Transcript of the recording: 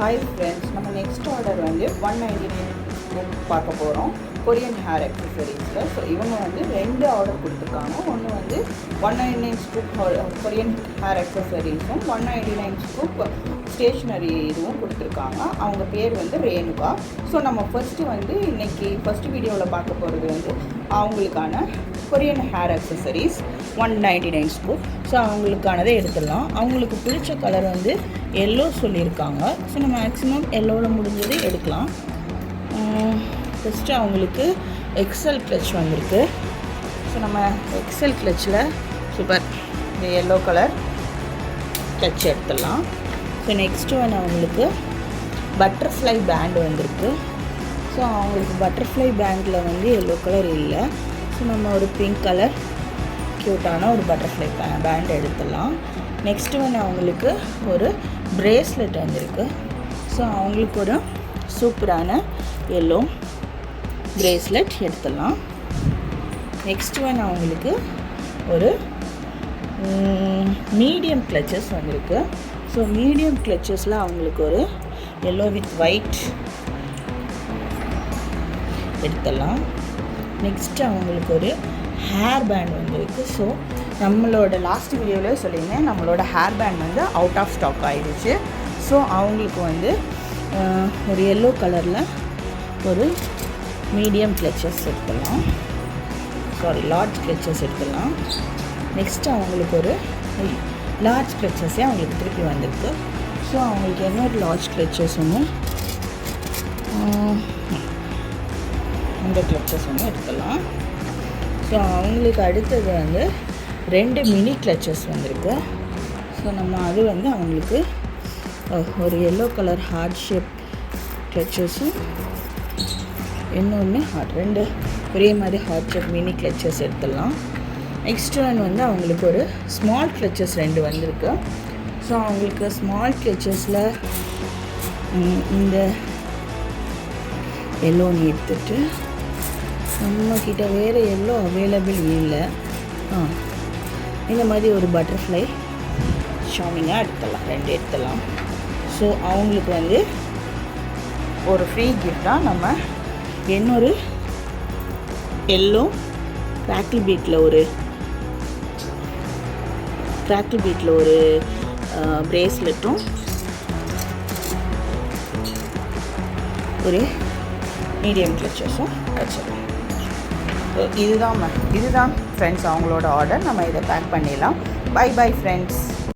Hi friends, நம்ம next order வந்து 199 பார்க்க போகிறோம் கொரியன் ஹேர் அக்சசரிஸில். ஸோ இவங்க வந்து 2 ஆர்டர் கொடுத்துருக்காங்க. ஒன்று வந்து 199 ஸ்கூப் கொரியன் ஹேர் அக்சசரிஸும் 199 ஸ்கூப் ஸ்டேஷ்னரி இதுவும் கொடுத்துருக்காங்க. அவங்க பேர் வந்து ரேணுகா. ஸோ நம்ம ஃபஸ்ட்டு வந்து இன்றைக்கி ஃபஸ்ட்டு வீடியோவில் பார்க்க போகிறது வந்து அவங்களுக்கான Korean hair accessories 199 scoop. So அவங்களுக்கானதை எடுத்துடலாம். அவங்களுக்கு பிடிச்ச கலர் வந்து எல்லோ சொல்லியிருக்காங்க. ஸோ நம்ம மேக்ஸிமம் எல்லோவில் முடிஞ்சதே எடுக்கலாம். ஃபஸ்ட்டு அவங்களுக்கு எக்ஸல் கிளச் வந்திருக்கு. ஸோ நம்ம எக்ஸல் கிளச்சில் சூப்பர் இந்த எல்லோ கலர் கிளச் எடுத்துடலாம். ஸோ நெக்ஸ்ட்டு ஒன்று அவங்களுக்கு பட்டர்ஃப்ளை பேண்டு வந்திருக்கு. ஸோ அவங்களுக்கு பட்டர்ஃப்ளை பேண்டில் வந்து எல்லோ கலர் இல்லை. ஸோ நம்ம ஒரு பிங்க் கலர் க்யூட்டான ஒரு பட்டர்ஃப்ளை பேண்ட் எடுத்துடலாம். நெக்ஸ்ட்டு ஒன்று அவங்களுக்கு ஒரு ப்ரேஸ்லெட் வந்திருக்கு. ஸோ அவங்களுக்கு ஒரு சூப்பரான எல்லோ ப்ரேஸ்லெட் எடுத்துடலாம். நெக்ஸ்ட்டு ஒன்று அவங்களுக்கு ஒரு மீடியம் கிளச்சஸ் வந்திருக்கு. ஸோ மீடியம் கிளச்சஸில் அவங்களுக்கு ஒரு எல்லோ வித் ஒயிட் எடுத்துடலாம். நெக்ஸ்ட்டு அவங்களுக்கு ஒரு ஹேர் பேண்ட் வந்திருக்கு. ஸோ நம்மளோட லாஸ்ட் வீடியோவில் சொல்லியிருந்தேன், நம்மளோட ஹேர் பேண்ட் வந்து அவுட் ஆஃப் ஸ்டாக் ஆகிடுச்சு. ஸோ அவங்களுக்கு வந்து ஒரு எல்லோ கலரில் ஒரு மீடியம் கிளச்சஸ் எடுத்துடலாம். லார்ஜ் கிளச்சஸ் எடுத்துடலாம். நெக்ஸ்ட்டு அவங்களுக்கு ஒரு லார்ஜ் கிளச்சஸே அவங்களுக்கு திருப்பி வந்திருக்கு. ஸோ அவங்களுக்கு இன்னொரு லார்ஜ் கிளச்சஸ் ஒன்று இந்த கிளச்சஸ் ஒன்று எடுத்துடலாம். ஸோ அவங்களுக்கு அடுத்தது வந்து 2 மினி கிளச்சஸ் வந்திருக்கு. ஸோ நம்ம அது வந்து அவங்களுக்கு ஒரு எல்லோ கலர் ஹார்ட் ஷேப் கிளச்சஸும் இன்னொன்று ரெண்டு ஒரே மாதிரி ஹார்ட் ஷேப் மினி கிளச்சஸ் எடுத்துடலாம். நெக்ஸ்ட் ஒன் வந்து அவங்களுக்கு ஒரு ஸ்மால் கிளச்சஸ் 2 வந்திருக்கு. ஸோ அவங்களுக்கு ஸ்மால் கிளச்சஸில் இந்த எல்லோன்னு எடுத்துட்டு நம்மக்கிட்ட வேறு எல்லோ அவைலபிள் இல்லை. இந்த மாதிரி ஒரு பட்டர்ஃப்ளை ஷாமிங்காக எடுத்துடலாம், 2 எடுத்துடலாம். ஸோ அவங்களுக்கு வந்து ஒரு ஃப்ரீ கிஃப்டாக நம்ம இன்னொரு எல்லோ கிராக்கிள் பீட்டில் ஒரு ப்ரேஸ்லெட்டும் ஒரு மீடியம் கிளச்சஸும் வச்சிடலாம். இதுதான் ஃப்ரெண்ட்ஸ் அவங்களோட ஆர்டர். நம்ம இதை பேக் பண்ணிடலாம். Bye friends.